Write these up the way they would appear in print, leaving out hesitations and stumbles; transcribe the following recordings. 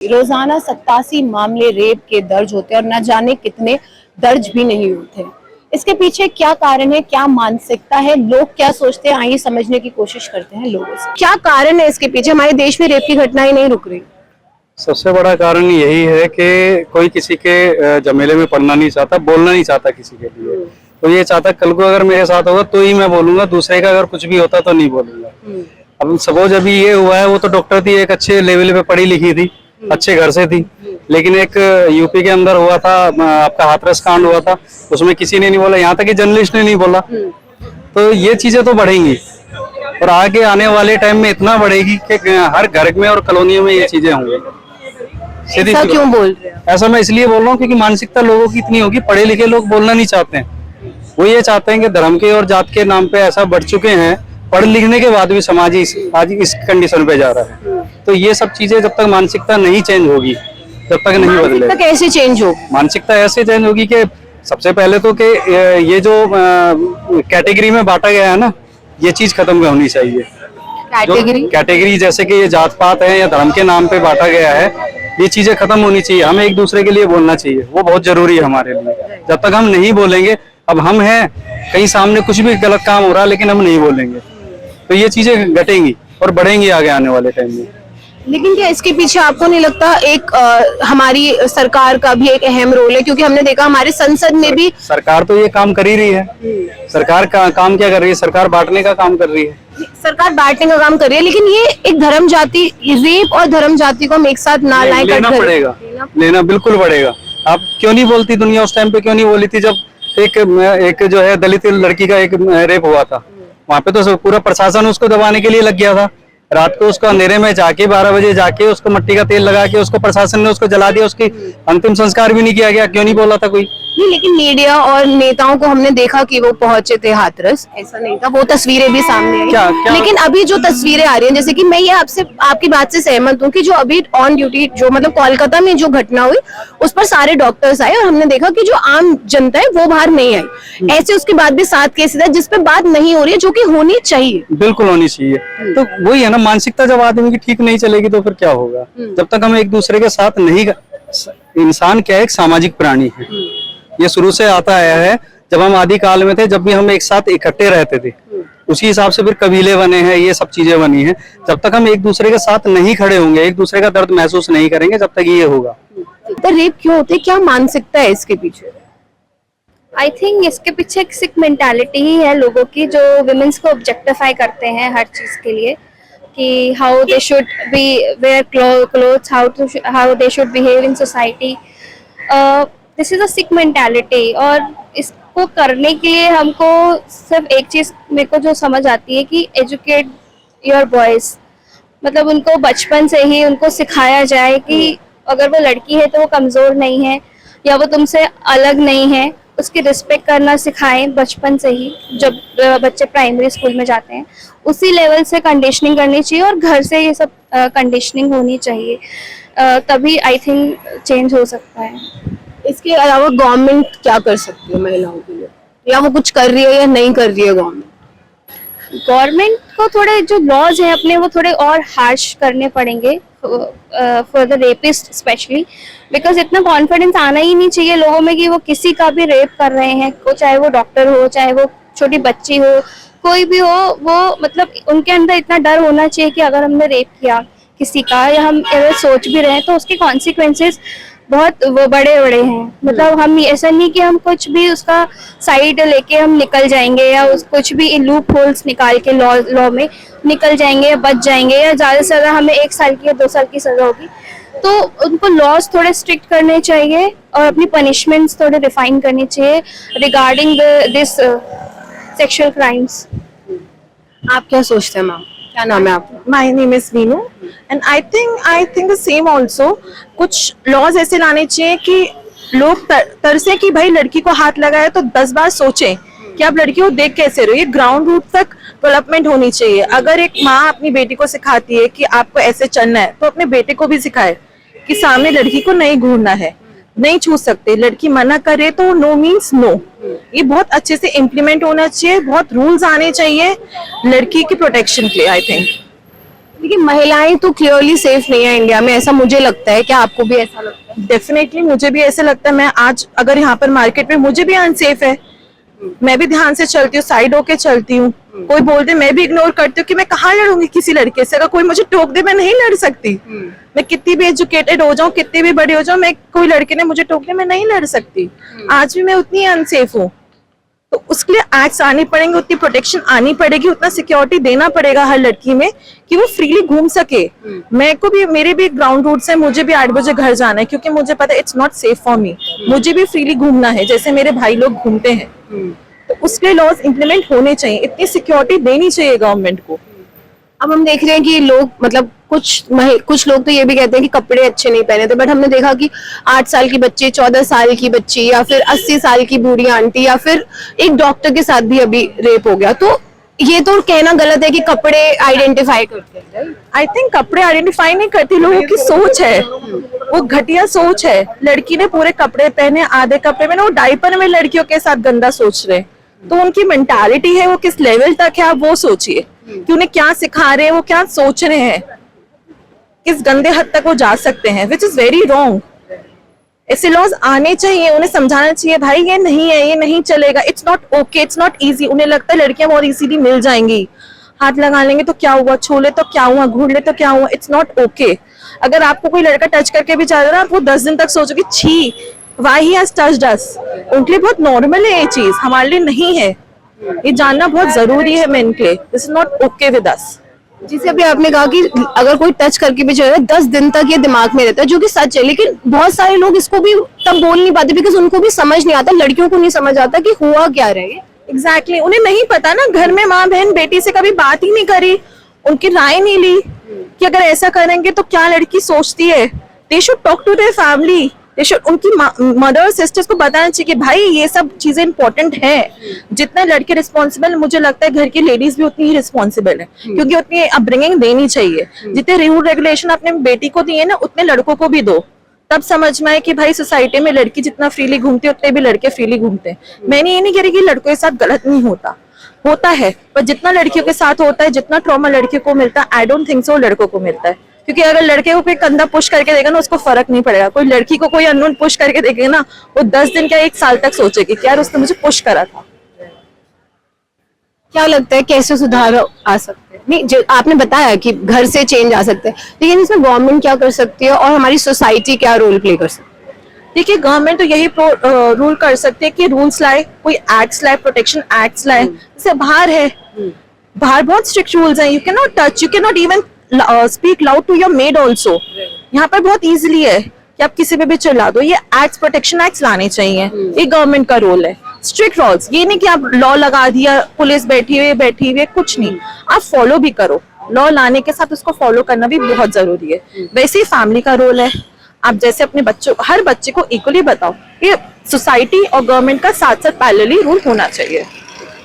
रोजाना 87 मामले रेप के दर्ज होते हैं और न जाने कितने दर्ज भी नहीं होते। इसके पीछे क्या कारण है, क्या मानसिकता है, लोग क्या सोचते हैं, आइए समझने की कोशिश करते हैं लोगों से। क्या कारण है इसके पीछे? हमारे देश में रेप की घटनाएं नहीं रुक रही। सबसे बड़ा कारण यही है कि कोई किसी के झमेले में पड़ना नहीं चाहता, बोलना नहीं चाहता किसी के लिए। तो ये चाहता कल को अगर मेरे साथ होगा तो ही मैं बोलूंगा, दूसरे का अगर कुछ भी होता तो नहीं बोलूंगा। अब सपोज अभी ये हुआ है, वो तो डॉक्टर थी, एक अच्छे लेवल पे पढ़ी लिखी थी, अच्छे घर से थी, लेकिन एक यूपी के अंदर हुआ था, आपका हाथरस कांड हुआ था, उसमें किसी ने नहीं बोला, यहाँ तक कि जर्नलिस्ट ने नहीं बोला। तो ये चीजें तो बढ़ेंगी और आगे आने वाले टाइम में इतना बढ़ेगी कि हर घर में और कॉलोनियों में ये चीजें होंगी। ऐसा क्यों बोल रहे हैं? ऐसा मैं इसलिए बोल रहा हूँ क्योंकि मानसिकता लोगों की इतनी होगी, पढ़े लिखे लोग बोलना नहीं चाहते हैं। वो ये चाहते हैं कि धर्म के और जात के नाम पे ऐसा बढ़ चुके हैं, पढ़ लिखने के बाद भी समाज आज इस कंडीशन पे जा रहा है। तो ये सब चीजें जब तक मानसिकता नहीं चेंज होगी, जब तक नहीं बदलेगी। कैसे चेंज हो? मानसिकता ऐसे चेंज होगी कि सबसे पहले तो कि ये जो कैटेगरी में बांटा गया है ना, ये चीज खत्म होनी चाहिए। कैटेगरी जैसे कि ये जात पात है या धर्म के नाम पे बांटा गया है, ये चीजें खत्म होनी चाहिए। हमें एक दूसरे के लिए बोलना चाहिए, वो बहुत जरूरी है हमारे लिए। जब तक हम नहीं बोलेंगे, अब हम हैं कहीं सामने कुछ भी गलत काम हो रहा है लेकिन हम नहीं बोलेंगे, तो ये चीजें घटेंगी और बढ़ेंगी आगे आने वाले टाइम में। लेकिन क्या इसके पीछे आपको नहीं लगता एक हमारी सरकार का भी एक अहम रोल है? क्योंकि हमने देखा हमारे संसद में भी सरकार तो ये काम कर ही रही है। सरकार का काम क्या कर रही है? सरकार बांटने का काम कर रही है। सरकार बांटने का काम कर रही है, लेकिन ये एक धर्म जाति, रेप और धर्म जाति को हम एक साथ ना लाएं। लेना पड़ेगा, लेना बिल्कुल पड़ेगा। आप क्यों नहीं बोलती दुनिया उस टाइम पे क्यों नहीं बोली थी जब एक जो है दलित लड़की का एक रेप हुआ था? वहां पे तो पूरा प्रशासन उसको दबाने के लिए लग गया था। रात को उसको अंधेरे में जाके 12 बजे जाके उसको मट्टी का तेल लगा के उसको प्रशासन ने उसको जला दिया, उसकी अंतिम संस्कार भी नहीं किया गया। क्यों नहीं बोला था कोई? नहीं, लेकिन मीडिया और नेताओं को हमने देखा कि वो पहुंचे थे हाथरस, ऐसा नहीं था। वो तस्वीरें भी सामने आई। क्या? लेकिन अभी जो तस्वीरें आ रही हैं, जैसे कि मैं ये आपकी बात से सहमत हूँ कि जो अभी ऑन ड्यूटी जो मतलब कोलकाता में जो घटना हुई उस पर सारे डॉक्टर्स आए और हमने देखा कि जो आम जनता है वो बाहर नहीं आई। ऐसे उसके बाद भी 7 केसेस है जिस पे बात नहीं हो रही है, जो की होनी चाहिए। बिल्कुल होनी चाहिए। तो वही है ना, मानसिकता जब आदमी की ठीक नहीं चलेगी तो फिर क्या होगा? जब तक हम एक दूसरे के साथ नहीं, इंसान क्या है, एक सामाजिक प्राणी है। ये शुरू से आता आया है। जब हम आदि काल में थे, जब भी हम एक साथ इकट्ठे रहते थे, उसी हिसाब से फिर कबीले बने हैं, ये सब चीजें बनी हैं। जब तक हम एक दूसरे के साथ नहीं खड़े होंगे, एक दूसरे का दर्द महसूस नहीं करेंगे, जब तक ये होगा। तो रेप क्यों होते? क्या मानसिकता है इसके पीछे? आई थिंक इसके पीछे एक सिक मेंटालिटी ही है लोगों की, जो विमेंस को ऑब्जेक्टिफाई करते हैं हर चीज के लिए, कि how they should be wear clothes, how they should behave in society. This is a sick mentality. और इसको करने के लिए हमको सिर्फ एक चीज मेरे को जो समझ आती है कि एजुकेट योर बॉयज। मतलब उनको बचपन से ही उनको सिखाया जाए कि अगर वो लड़की है तो वो कमजोर नहीं है या वो तुमसे अलग नहीं है, उसकी रिस्पेक्ट करना सिखाएं बचपन से ही। जब बच्चे प्राइमरी स्कूल में जाते हैं उसी लेवल से कंडीशनिंग करनी चाहिए और घर से ये सब कंडीशनिंग होनी चाहिए, तभी आई थिंक चेंज हो सकता है। इसके अलावा गवर्नमेंट क्या कर सकती है महिलाओं के लिए, या वो कुछ कर रही है या नहीं कर रही है? गवर्नमेंट को थोड़े जो लॉज हैं अपने वो थोड़े और हार्श करने पड़ेंगे for the rapist specially, because इतना कॉन्फिडेंस आना ही नहीं चाहिए लोगों में कि वो किसी का भी रेप कर रहे हैं, चाहे वो डॉक्टर हो, चाहे वो छोटी बच्ची हो, कोई भी हो। वो मतलब उनके अंदर इतना डर होना चाहिए कि अगर हमने रेप किया किसी का, या हम अगर सोच भी रहे हैं तो उसके कॉन्सिक्वेंसेस बहुत वो बड़े बड़े हैं। मतलब हम ऐसा नहीं कि हम कुछ भी उसका साइड लेके हम निकल जाएंगे या कुछ भी लूप होल्स निकाल के लॉ में निकल जाएंगे या बच जाएंगे, या ज्यादा से ज्यादा हमें 1 साल की या 2 साल की सजा होगी। तो उनको लॉज थोड़े स्ट्रिक्ट करने चाहिए और अपनी पनिशमेंट्स थोड़े रिफाइन करनी चाहिए रिगार्डिंग दिस सेक्सुअल क्राइम्स। आप क्या सोचते हैं मैम? क्या नाम है आपका? My name is Veenu and I think the same also। कुछ लॉज ऐसे लाने चाहिए कि लोग तरसे कि भाई लड़की को हाथ लगाए तो 10 बार सोचें कि आप लड़की को देख कैसे रहे हो। ये ग्राउंड रूट तक डेवलपमेंट होनी चाहिए। अगर एक माँ अपनी बेटी को सिखाती है कि आपको ऐसे चलना है, तो अपने बेटे को भी सिखाए कि सामने लड़की को नहीं घूरना है, नहीं छू सकते, लड़की मना करे तो नो मीन्स नो। ये बहुत अच्छे से इम्प्लीमेंट होना चाहिए, बहुत रूल्स आने चाहिए लड़की की प्रोटेक्शन के लिए। आई थिंक लेकिन महिलाएं तो क्लियरली सेफ नहीं है इंडिया में, ऐसा मुझे लगता है। क्या आपको भी ऐसा लगता है? डेफिनेटली मुझे भी ऐसा लगता है। मैं आज अगर यहाँ पर मार्केट में मुझे भी अनसेफ है, मैं भी ध्यान से चलती हूँ, साइड होके चलती हूँ। कोई बोल दे मैं भी इग्नोर करती हूँ कि मैं कहाँ लड़ूंगी किसी लड़के से। अगर कोई मुझे टोक दे मैं नहीं लड़ सकती। मैं कितनी भी एजुकेटेड हो जाऊँ, कितनी भी बड़ी हो जाऊँ, मैं कोई लड़के ने मुझे टोक दे मैं नहीं लड़ सकती। आज भी मैं उतनी अनसेफ हूँ। तो उसके लिए एक्ट्स आने पड़ेंगे, उतनी प्रोटेक्शन आनी पड़ेगी, उतना सिक्योरिटी देना पड़ेगा हर लड़की में कि वो फ्रीली घूम सके। मैं को भी, मेरे भी ग्राउंड रूट्स है, मुझे भी 8 बजे घर जाना है क्योंकि मुझे पता है it's not safe for me. मुझे भी फ्रीली घूमना है जैसे मेरे भाई लोग घूमते हैं। तो उसके लिए लॉज इम्प्लीमेंट होने चाहिए, इतनी सिक्योरिटी देनी चाहिए गवर्नमेंट को। अब हम देख रहे हैं कि लोग मतलब कुछ लोग तो ये भी कहते हैं कि कपड़े अच्छे नहीं पहने थे, बट हमने देखा कि 8 साल की बच्ची, 14 साल की बच्ची, या फिर 80 साल की बूढ़ी आंटी, या फिर एक डॉक्टर के साथ भी अभी रेप हो गया। तो ये तो कहना गलत है कि कपड़े आइडेंटिफाई करते हैं। आई थिंक कपड़े आइडेंटिफाई नहीं करती, लोगों की सोच है, वो घटिया सोच है। लड़की ने पूरे कपड़े पहने, आधे कपड़े में, वो डायपर में लड़कियों के साथ गंदा सोच रहे। तो उनकी मेंटालिटी है वो किस लेवल तक है, आप वो सोचिए कि उन्हें क्या सिखा रहे हैं, वो क्या सोच रहे हैं, किस गंदे हद तक वो जा सकते हैं, विच इज वेरी रॉन्ग। ऐसे लॉज आने चाहिए, उन्हें समझाना चाहिए भाई ये नहीं है, ये नहीं चलेगा, it's not okay, it's not easy. उन्हें लगता है लड़कियां बहुत इजीली मिल जाएंगी, हाथ लगा लेंगे तो क्या हुआ, छू ले तो क्या हुआ, घूर ले तो क्या हुआ, इट्स नॉट ओके। अगर आपको कोई लड़का टच करके भी जा रहा है, आप वो 10 दिन तक सोचोगे छी व्हाई ही हैज टच्ड अस। उनके लिए बहुत नॉर्मल है ये चीज, हमारे लिए नहीं है। ये जानना बहुत जरूरी है मेन के लिए, this is not okay with us. जिसे अभी आपने कहा कि अगर कोई टच करके भी चले 10 दिन तक ये दिमाग में रहता है, जो कि सच है, लेकिन बहुत सारे लोग इसको भी तब बोल नहीं पाते बिकॉज उनको भी समझ नहीं आता, लड़कियों को नहीं समझ आता कि हुआ क्या रहे। एग्जैक्टली उन्हें नहीं पता ना, घर में माँ बहन बेटी से कभी बात ही नहीं करी, उनकी राय नहीं ली कि अगर ऐसा करेंगे तो क्या लड़की सोचती है। They should talk to their family, they should, उनकी मदर और सिस्टर्स को बताना चाहिए कि भाई ये सब चीजें इंपॉर्टेंट है। जितना लड़के रिस्पॉन्सिबल, मुझे लगता है घर की लेडीज भी उतनी ही रिस्पॉन्सिबल है, क्योंकि उतनी अपब्रिंगिंग देनी चाहिए। जितने रूल रेगुलेशन अपने बेटी को दिए ना, उतने लड़कों को भी दो, तब समझ में आए कि भाई सोसाइटी में लड़की जितना फ्रीली घूमती है उतने भी लड़के फ्रीली घूमते हैं। मैंने ये नहीं कह रही कि लड़कों के साथ गलत नहीं होता, होता है, पर जितना लड़कियों के साथ होता है, जितना ट्रॉमा लड़कियों को मिलता है, आई डोंट थिंक सो लड़कों को मिलता है। क्योंकि अगर लड़के को कोई कंधा पुश करके देगा ना, उसको फर्क नहीं पड़ेगा। कोई लड़की को कोई अननोन पुश करके देखेगा ना, वो 10 दिन क्या 1 साल तक सोचेगी कि यार उसने मुझे पुश करा था। क्या लगता है कैसे सुधार आ सकते हैं? नहीं, जो आपने बताया कि घर से चेंज आ सकते हैं, लेकिन इसमें गवर्नमेंट क्या कर सकती है और हमारी सोसाइटी क्या रोल प्ले कर सकती है? देखिए, गवर्नमेंट तो यही रूल कर सकती है कि रूल्स लाए, कोई एक्ट्स लाए, प्रोटेक्शन एक्ट्स लाए। जैसे बाहर है, बाहर बहुत स्ट्रिक्ट रूल्स हैं, you can not touch, you can not even speak loud to your maid also. यहाँ पर बहुत इजीली है कि आप किसी पे भी चिल्ला दो। ये एक्ट्स, प्रोटेक्शन एक्ट्स लाने चाहिए, ये गवर्नमेंट का रोल है। स्ट्रिक्ट लॉज, ये नहीं कि आप लॉ लगा दिया, पुलिस बैठी हुई, कुछ नहीं, आप फॉलो भी करो। लॉ लाने के साथ उसको फॉलो करना भी बहुत जरूरी है। वैसे ही फैमिली का रोल है, आप जैसे अपने बच्चों, हर बच्चे को इक्वली बताओ। ये सोसाइटी और गवर्नमेंट का साथ साथ पैरेलली रूल होना चाहिए,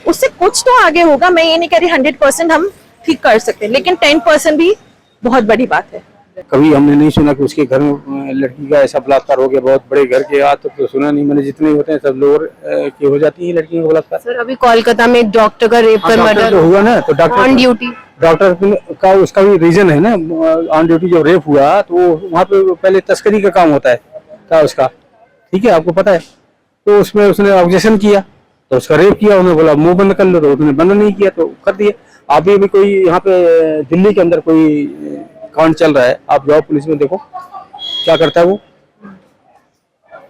उससे कुछ तो आगे होगा। मैं ये नहीं कह रही 100% हम ठीक कर सकते हैं, लेकिन 10% भी बहुत बड़ी बात है। कभी हमने नहीं सुना कि उसके घर में लड़की का ऐसा बलात्कार हो गया। बहुत बड़े घर के आज तक तो सुना नहीं मैंने। जितने होते हैं सब लोअर की हो जाती है लड़कियों का बलात्कार। सर, अभी कोलकाता में एक डॉक्टर का रेप पर डॉक्टर मर्डर तो हुआ ना, तो डॉक्टर ऑन ड्यूटी, डॉक्टर का उसका भी रीजन है ना। ऑन ड्यूटी जब रेप हुआ तो वहाँ पे पहले तस्करी का काम होता है क्या उसका, ठीक है, आपको पता है। तो उसमें उसने ऑब्जेक्शन किया तो उसका रेप किया, उन्होंने बोला मुंह बंद कर लो, तो उसने बंद नहीं किया तो कर दिया। अभी भी कोई यहाँ पे दिल्ली के अंदर कोई कांड चल रहा है, आप जाओ पुलिस में देखो क्या करता है वो।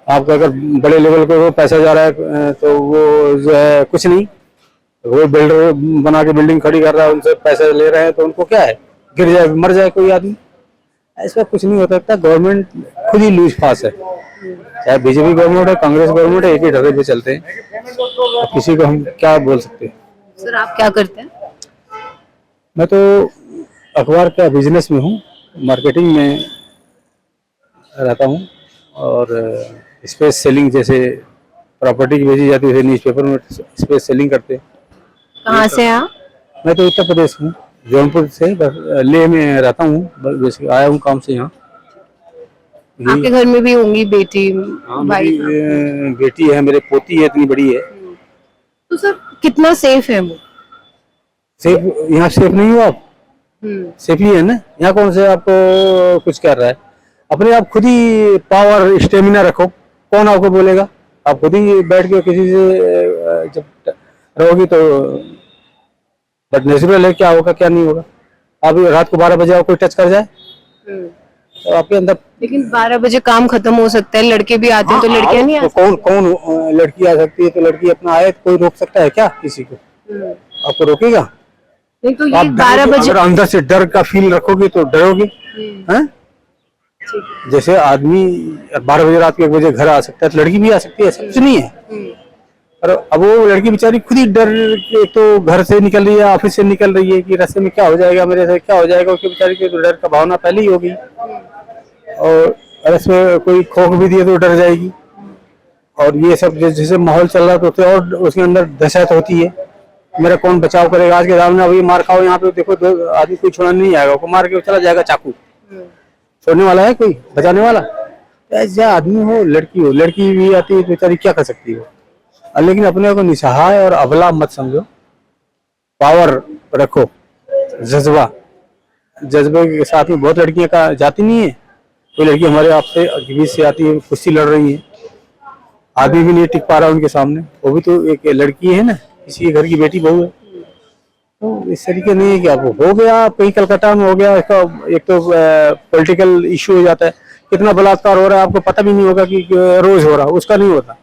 आपका अगर बड़े लेवल पे वो पैसा जा रहा है तो वो जो है कुछ नहीं, वो बिल्डर बना के बिल्डिंग खड़ी कर रहा है, उनसे पैसे ले रहे हैं तो उनको क्या है, गिर जाए मर जाए कोई आदमी, ऐसा कुछ नहीं हो सकता। गवर्नमेंट खुद ही लूज फास है, चाहे बीजेपी गवर्नमेंट है, कांग्रेस गवर्नमेंट है, एक ही ढर्रे पे चलते हैं। तो किसी को हम क्या बोल सकते हैं। सर आप क्या करते हैं? मैं तो अखबार का बिजनेस में हूँ, मार्केटिंग में रहता हूँ, और स्पेस सेलिंग, जैसे प्रॉपर्टी की बेची जाती है न्यूज़पेपर में स्पेस सेलिंग करते हैं। कहाँ से हैं आप? मैं तो उत्तर प्रदेश हूँ, जौनपुर से, लेह में रहता हूँ, बस आया हूँ काम से यहाँ। आपके घर में भी होंगी बेटी, भाई? मेरी बेटी है, मेरे पोती है, इतनी बड़ी है। तो सर कितना सेफ है वो? सेफ यहाँ सेफ नहीं हो आप, सेफली है ना। यहाँ कौन से आपको कुछ कर रहा है, अपने आप खुद ही पावर स्टेमिना रखो, कौन आपको बोलेगा, आप खुद ही बैठ के किसी से जब रहोगी तो। बट नेचुरल है, क्या होगा क्या नहीं होगा। आप रात को 12 बजे कोई टच कर जाए तो आपके अंदर, लेकिन 12 बजे काम खत्म हो सकता है, लड़के भी आते हैं तो लड़कियां नहीं आ तो कौन कौन लड़की आ सकती है, तो लड़की अपना आए तो कोई रोक सकता है क्या किसी को, आपको रोकेगा? नहीं तो ये आप 12 बजे अगर अंदर से डर का फील रखोगे तो डरोगे हैं। जैसे आदमी 12 बजे रात के 1 बजे घर आ सकता है, तो लड़की भी आ सकती है, ऐसा कुछ नहीं है। और अब वो लड़की बेचारी खुद ही डर के तो घर से निकल रही है, ऑफिस से निकल रही है कि रास्ते में क्या हो जाएगा, मेरे से क्या हो जाएगा, उसकी बेचारी की तो डर का भावना पहले ही होगी। और इसमें कोई खोख भी दिए तो डर जाएगी। और ये सब जैसे माहौल चल रहा तो और उसके अंदर दहशत होती है, मेरा कौन बचाव करेगा। आज के दाम में अभी मार खाओ यहाँ पे देखो, 2 आदमी कोई छोड़ने नहीं आएगा, को मार के चला जाएगा चाकू, छोड़ने वाला है कोई, बचाने वाला? ऐसा आदमी हो, लड़की भी आती है तो बेचारी क्या कर सकती है। लेकिन अपने को निसहाय और अबला मत समझो, पावर रखो, जज्बे के साथ में। बहुत लड़कियां का जाती नहीं है, कोई लड़की हमारे आपसे बीच से आती है, कुश्ती लड़ रही है, आदमी भी नहीं टिक पा रहा उनके सामने, वो भी तो एक लड़की है ना, किसी के घर की बेटी बहू है। तो इस तरीके नहीं है कि आप हो गया कहीं कलकत्ता में हो गया, इसका एक तो पॉलिटिकल इश्यू हो जाता है, कितना बलात्कार हो रहा है आपको पता भी नहीं होगा कि रोज हो रहा, उसका नहीं होता।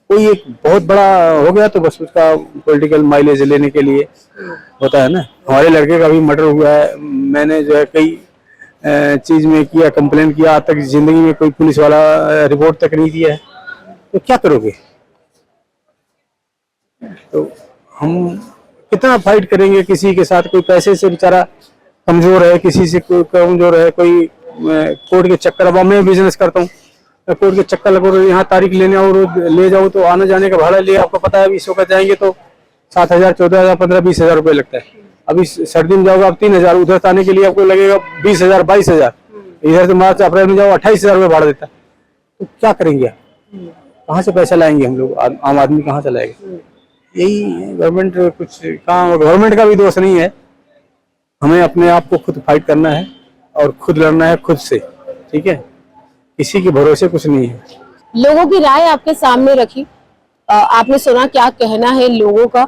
कोई एक बहुत बड़ा हो गया तो बस उसका पॉलिटिकल माइलेज लेने के लिए होता है ना। हमारे लड़के का भी मर्डर हुआ है, मैंने जो है कई चीज में किया, कंप्लेन किया, आज तक जिंदगी में कोई पुलिस वाला रिपोर्ट तक नहीं दिया है, तो क्या करोगे? तो हम कितना फाइट करेंगे किसी के साथ, कोई पैसे से बेचारा कमजोर है, किसी से कोई कमजोर है, कोई कोर्ट के चक्कर। अब मैं बिजनेस करता हूँ, कोर्ट के चक्कर लगो, यहाँ तारीख लेने आओ, ले जाओ तो आने जाने का भाड़ा ले, आपको पता है अभी इस वक्त जाएंगे तो 7,000 14,000 15,000-20,000 रुपए लगता है। अभी सर्दी में जाओगे आप 3,000, उधर आने के लिए आपको लगेगा 20,000 22,000, इधर से मार्च अप्रैल में जाओ 28,000 रुपये भाड़ा देता है। तो क्या करेंगे, कहाँ से पैसा लाएंगे हम लोग, आम आदमी कहाँ से लाएगा? यही गवर्नमेंट कुछ काम, गवर्नमेंट का भी दोष नहीं है, हमें अपने आप को खुद फाइट करना है और खुद लड़ना है खुद से, ठीक है, किसी के भरोसे कुछ नहीं है। लोगों की राय आपके सामने रखी, आपने सुना क्या कहना है लोगों का,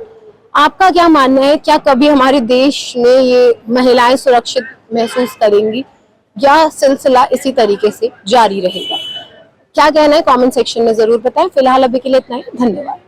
आपका क्या मानना है? क्या कभी हमारे देश में ये महिलाएं सुरक्षित महसूस करेंगी या सिलसिला इसी तरीके से जारी रहेगा? क्या कहना है कमेंट सेक्शन में जरूर बताएं। फिलहाल अभी के लिए इतना ही, धन्यवाद।